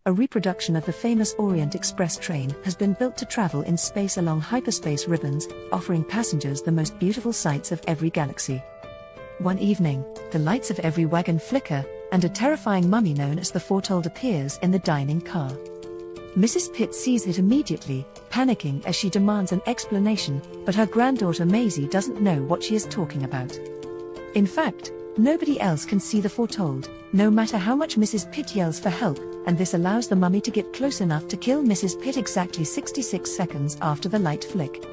a reproduction of the famous Orient Express train, has been built to travel in space along hyperspace ribbons, offering passengers the most beautiful sights of every galaxy. One evening, the lights of every wagon flicker, and a terrifying mummy known as the Foretold appears in the dining car. Mrs. Pitt sees it immediately, panicking as she demands an explanation, but her granddaughter Maisie doesn't know what she is talking about. In fact, nobody else can see the Foretold, no matter how much Mrs. Pitt yells for help, and this allows the mummy to get close enough to kill Mrs. Pitt exactly 66 seconds after the light flick.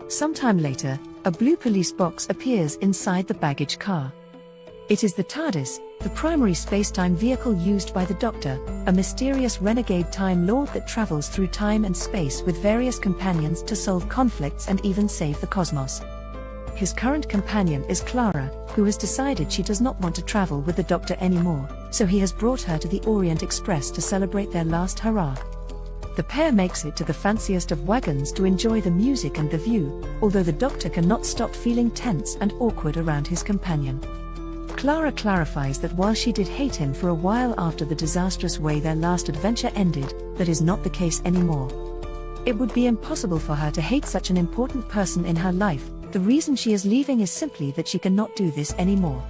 Sometime later, a blue police box appears inside the baggage car. It is the TARDIS, the primary space-time vehicle used by the Doctor, a mysterious renegade Time Lord that travels through time and space with various companions to solve conflicts and even save the cosmos. His current companion is Clara, who has decided she does not want to travel with the Doctor anymore, so he has brought her to the Orient Express to celebrate their last hurrah. The pair makes it to the fanciest of wagons to enjoy the music and the view, although the Doctor cannot stop feeling tense and awkward around his companion. Clara clarifies that while she did hate him for a while after the disastrous way their last adventure ended, that is not the case anymore. It would be impossible for her to hate such an important person in her life. The reason she is leaving is simply that she cannot do this anymore.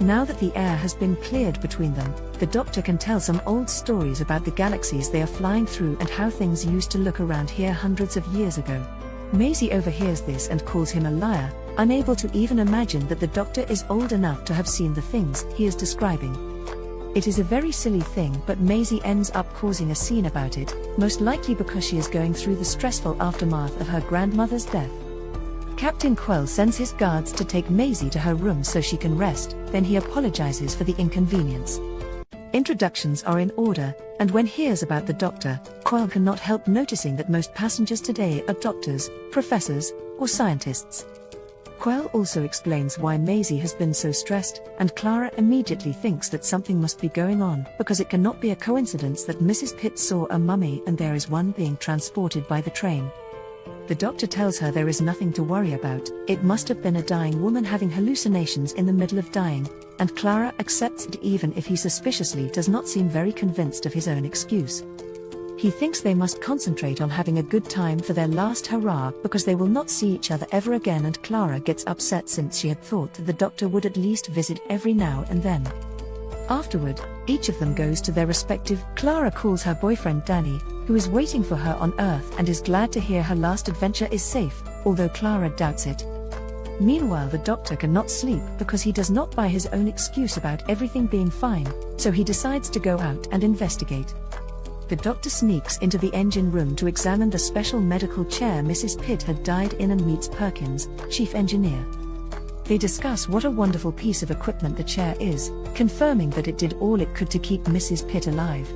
Now that the air has been cleared between them, the Doctor can tell some old stories about the galaxies they are flying through and how things used to look around here hundreds of years ago. Maisie overhears this and calls him a liar, unable to even imagine that the Doctor is old enough to have seen the things he is describing. It is a very silly thing, but Maisie ends up causing a scene about it, most likely because she is going through the stressful aftermath of her grandmother's death. Captain Quell sends his guards to take Maisie to her room so she can rest, then he apologizes for the inconvenience. Introductions are in order, and when he hears about the Doctor, Quell cannot help noticing that most passengers today are doctors, professors, or scientists. Quell also explains why Maisie has been so stressed, and Clara immediately thinks that something must be going on, because it cannot be a coincidence that Mrs. Pitt saw a mummy and there is one being transported by the train. The Doctor tells her there is nothing to worry about, it must have been a dying woman having hallucinations in the middle of dying, and Clara accepts it even if he suspiciously does not seem very convinced of his own excuse. He thinks they must concentrate on having a good time for their last hurrah because they will not see each other ever again, and Clara gets upset since she had thought that the Doctor would at least visit every now and then. Afterward, each of them goes to their respective. Clara calls her boyfriend Danny, who is waiting for her on Earth and is glad to hear her last adventure is safe, although Clara doubts it. Meanwhile, the Doctor cannot sleep because he does not buy his own excuse about everything being fine, so he decides to go out and investigate. The Doctor sneaks into the engine room to examine the special medical chair Mrs. Pitt had died in and meets Perkins, chief engineer. They discuss what a wonderful piece of equipment the chair is, confirming that it did all it could to keep Mrs. Pitt alive.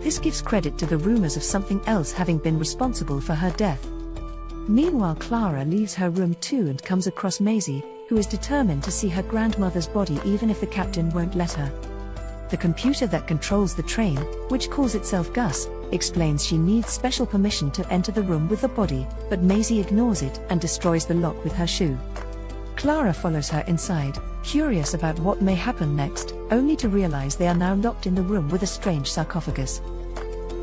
This gives credit to the rumors of something else having been responsible for her death. Meanwhile, Clara leaves her room too and comes across Maisie, who is determined to see her grandmother's body even if the captain won't let her. The computer that controls the train, which calls itself Gus, explains she needs special permission to enter the room with the body, but Maisie ignores it and destroys the lock with her shoe. Clara follows her inside, curious about what may happen next, only to realize they are now locked in the room with a strange sarcophagus.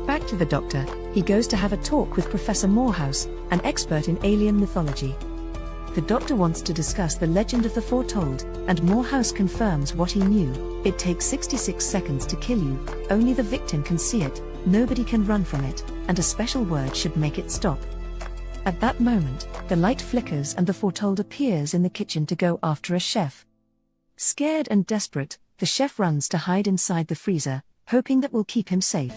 Back to the Doctor, he goes to have a talk with Professor Morehouse, an expert in alien mythology. The Doctor wants to discuss the legend of the Foretold, and Morehouse confirms what he knew: it takes 66 seconds to kill you, only the victim can see it, nobody can run from it, and a special word should make it stop. At that moment, the light flickers and the Foretold appears in the kitchen to go after a chef. Scared and desperate, the chef runs to hide inside the freezer, hoping that will keep him safe.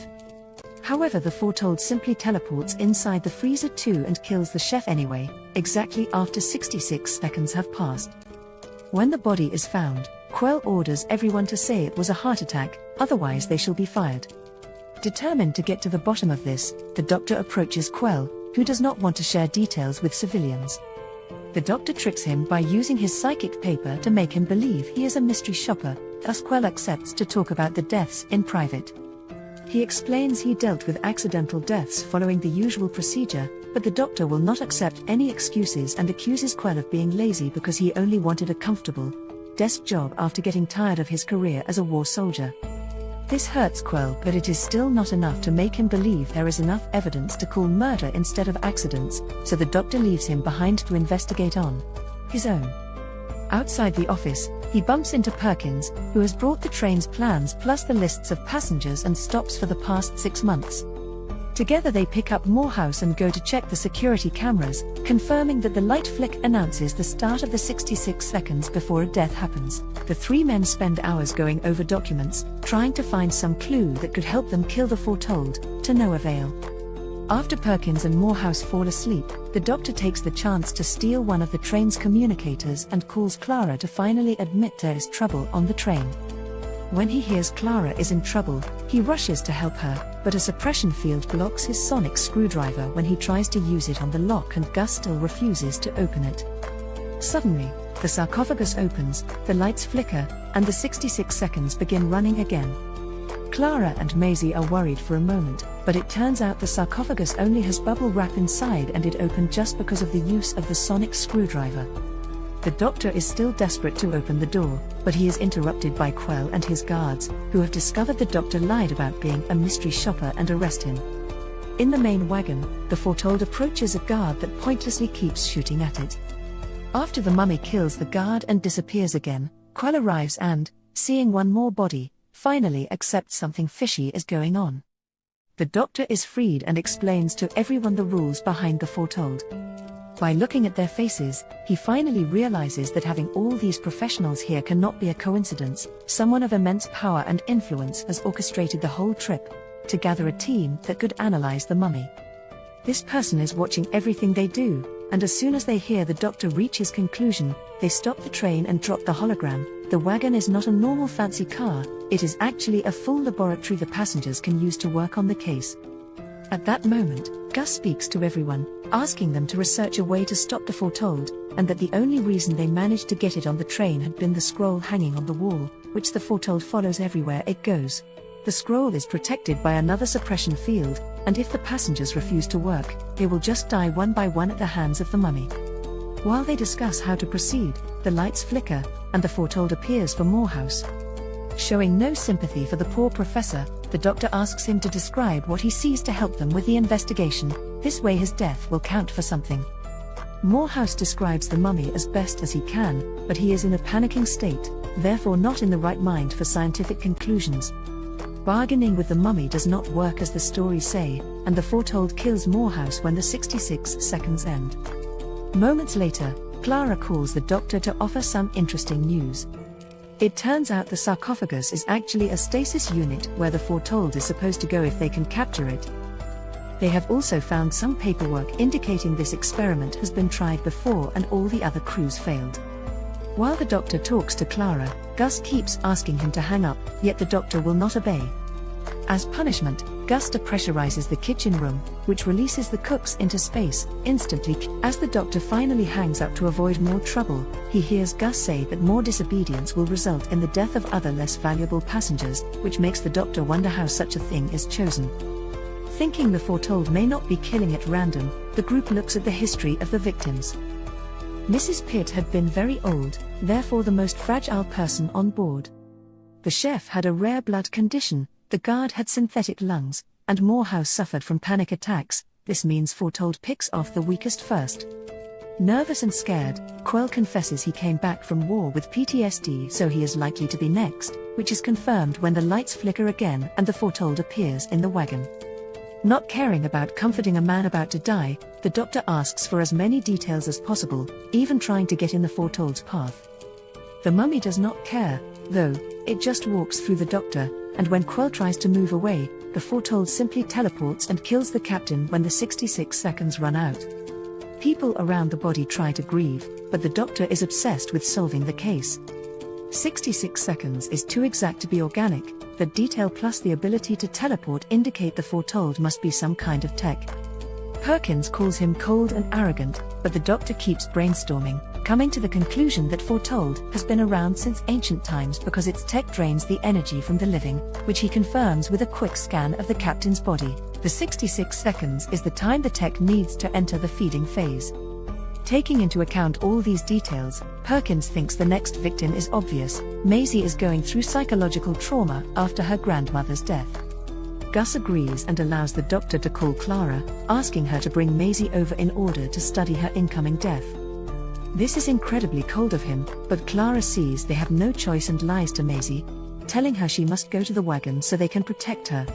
However, the Foretold simply teleports inside the freezer too and kills the chef anyway, exactly after 66 seconds have passed. When the body is found, Quell orders everyone to say it was a heart attack, otherwise they shall be fired. Determined to get to the bottom of this, the Doctor approaches Quell, who does not want to share details with civilians. The Doctor tricks him by using his psychic paper to make him believe he is a mystery shopper, thus Quell accepts to talk about the deaths in private. He explains he dealt with accidental deaths following the usual procedure, but the Doctor will not accept any excuses and accuses Quell of being lazy because he only wanted a comfortable desk job after getting tired of his career as a war soldier. This hurts Quell, but it is still not enough to make him believe there is enough evidence to call murder instead of accidents, so the doctor leaves him behind to investigate on his own. Outside the office, he bumps into Perkins, who has brought the train's plans plus the lists of passengers and stops for the past 6 months. Together they pick up Morehouse and go to check the security cameras, confirming that the light flick announces the start of the 66 seconds before a death happens. The three men spend hours going over documents, trying to find some clue that could help them kill the Foretold, to no avail. After Perkins and Morehouse fall asleep, the doctor takes the chance to steal one of the train's communicators and calls Clara to finally admit there is trouble on the train. When he hears Clara is in trouble, he rushes to help her, but a suppression field blocks his sonic screwdriver when he tries to use it on the lock and Gus still refuses to open it. Suddenly, the sarcophagus opens, the lights flicker, and the 66 seconds begin running again. Clara and Maisie are worried for a moment, but it turns out the sarcophagus only has bubble wrap inside and it opened just because of the use of the sonic screwdriver. The doctor is still desperate to open the door, but he is interrupted by Quell and his guards, who have discovered the doctor lied about being a mystery shopper and arrest him. In the main wagon, the Foretold approaches a guard that pointlessly keeps shooting at it. After the mummy kills the guard and disappears again, Quell arrives and, seeing one more body, finally accepts something fishy is going on. The doctor is freed and explains to everyone the rules behind the Foretold. By looking at their faces, he finally realizes that having all these professionals here cannot be a coincidence. Someone of immense power and influence has orchestrated the whole trip to gather a team that could analyze the mummy. This person is watching everything they do, and as soon as they hear the doctor reach his conclusion, they stop the train and drop the hologram. The wagon is not a normal fancy car, it is actually a full laboratory the passengers can use to work on the case. At that moment, Gus speaks to everyone, asking them to research a way to stop the Foretold, and that the only reason they managed to get it on the train had been the scroll hanging on the wall, which the Foretold follows everywhere it goes. The scroll is protected by another suppression field, and if the passengers refuse to work, they will just die one by one at the hands of the mummy. While they discuss how to proceed, the lights flicker, and the Foretold appears for Morehouse. Showing no sympathy for the poor professor, the doctor asks him to describe what he sees to help them with the investigation. This way his death will count for something. Morehouse describes the mummy as best as he can, but he is in a panicking state, therefore not in the right mind for scientific conclusions. Bargaining with the mummy does not work as the stories say, and the Foretold kills Morehouse when the 66 seconds end. Moments later, Clara calls the doctor to offer some interesting news. It turns out the sarcophagus is actually a stasis unit where the Foretold is supposed to go if they can capture it. They have also found some paperwork indicating this experiment has been tried before and all the other crews failed. While the doctor talks to Clara, Gus keeps asking him to hang up, yet the doctor will not obey. As punishment, Gus depressurizes the kitchen room, which releases the cooks into space, instantly. As the doctor finally hangs up to avoid more trouble, he hears Gus say that more disobedience will result in the death of other less valuable passengers, which makes the doctor wonder how such a thing is chosen. Thinking the Foretold may not be killing at random, the group looks at the history of the victims. Mrs. Pitt had been very old, therefore the most fragile person on board. The chef had a rare blood condition, the guard had synthetic lungs, and Morehouse suffered from panic attacks. This means Foretold picks off the weakest first. Nervous and scared, Quell confesses he came back from war with PTSD, so he is likely to be next, which is confirmed when the lights flicker again and the Foretold appears in the wagon. Not caring about comforting a man about to die, the doctor asks for as many details as possible, even trying to get in the Foretold's path. The mummy does not care, though, it just walks through the doctor, and when Quell tries to move away, the Foretold simply teleports and kills the captain when the 66 seconds run out. People around the body try to grieve, but the doctor is obsessed with solving the case. 66 seconds is too exact to be organic. The detail plus the ability to teleport indicate the Foretold must be some kind of tech. Perkins calls him cold and arrogant, but the doctor keeps brainstorming, coming to the conclusion that Foretold has been around since ancient times because its tech drains the energy from the living, which he confirms with a quick scan of the captain's body. The 66 seconds is the time the tech needs to enter the feeding phase. Taking into account all these details, Perkins thinks the next victim is obvious. Maisie is going through psychological trauma after her grandmother's death. Gus agrees and allows the doctor to call Clara, asking her to bring Maisie over in order to study her incoming death. This is incredibly cold of him, but Clara sees they have no choice and lies to Maisie, telling her she must go to the wagon so they can protect her.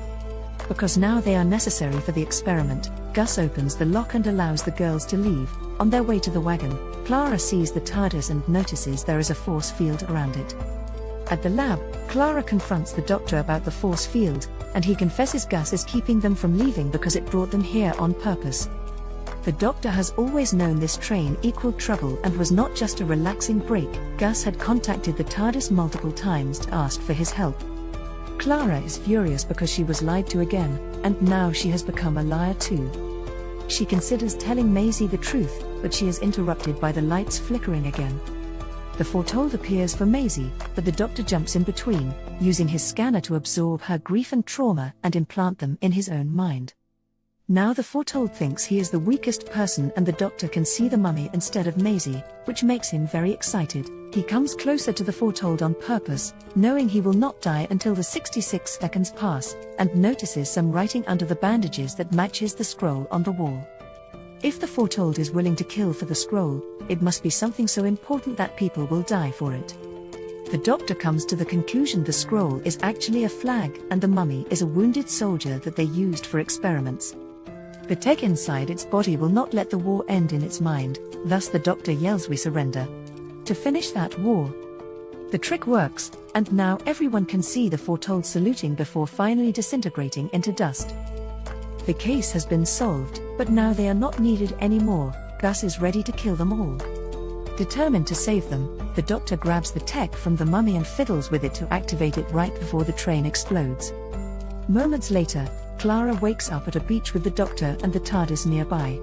Because now they are necessary for the experiment, Gus opens the lock and allows the girls to leave. On their way to the wagon, Clara sees the TARDIS and notices there is a force field around it. At the lab, Clara confronts the doctor about the force field, and he confesses Gus is keeping them from leaving because it brought them here on purpose. The doctor has always known this train equaled trouble and was not just a relaxing break. Gus had contacted the TARDIS multiple times to ask for his help. Clara is furious because she was lied to again, and now she has become a liar too. She considers telling Maisie the truth, but she is interrupted by the lights flickering again. The foretold appears for Maisie, but the doctor jumps in between, using his scanner to absorb her grief and trauma and implant them in his own mind. Now the foretold thinks he is the weakest person and the doctor can see the mummy instead of Maisie, which makes him very excited. He comes closer to the foretold on purpose, knowing he will not die until the 66 seconds pass, and notices some writing under the bandages that matches the scroll on the wall. If the foretold is willing to kill for the scroll, it must be something so important that people will die for it. The doctor comes to the conclusion the scroll is actually a flag and the mummy is a wounded soldier that they used for experiments. The tech inside its body will not let the war end in its mind, thus the doctor yells, "We surrender," to finish that war. The trick works, and now everyone can see the foretold saluting before finally disintegrating into dust. The case has been solved, but now they are not needed anymore. Gus is ready to kill them all. Determined to save them, the doctor grabs the tech from the mummy and fiddles with it to activate it right before the train explodes. Moments later, Clara wakes up at a beach with the doctor and the TARDIS nearby.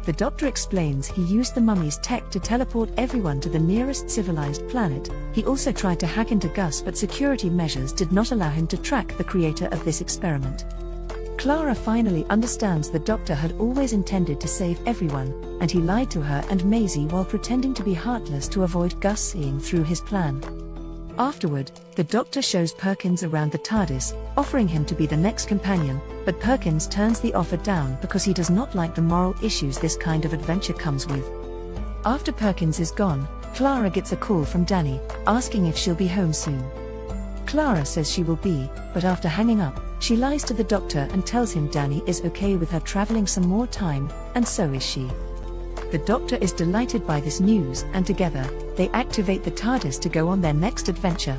The doctor explains he used the mummy's tech to teleport everyone to the nearest civilized planet. He also tried to hack into Gus, but security measures did not allow him to track the creator of this experiment. Clara finally understands the doctor had always intended to save everyone, and he lied to her and Maisie while pretending to be heartless to avoid Gus seeing through his plan. Afterward, the doctor shows Perkins around the TARDIS, offering him to be the next companion, but Perkins turns the offer down because he does not like the moral issues this kind of adventure comes with. After Perkins is gone, Clara gets a call from Danny, asking if she'll be home soon. Clara says she will be, but after hanging up, she lies to the doctor and tells him Danny is okay with her traveling some more time, and so is she. The doctor is delighted by this news and together, they activate the TARDIS to go on their next adventure.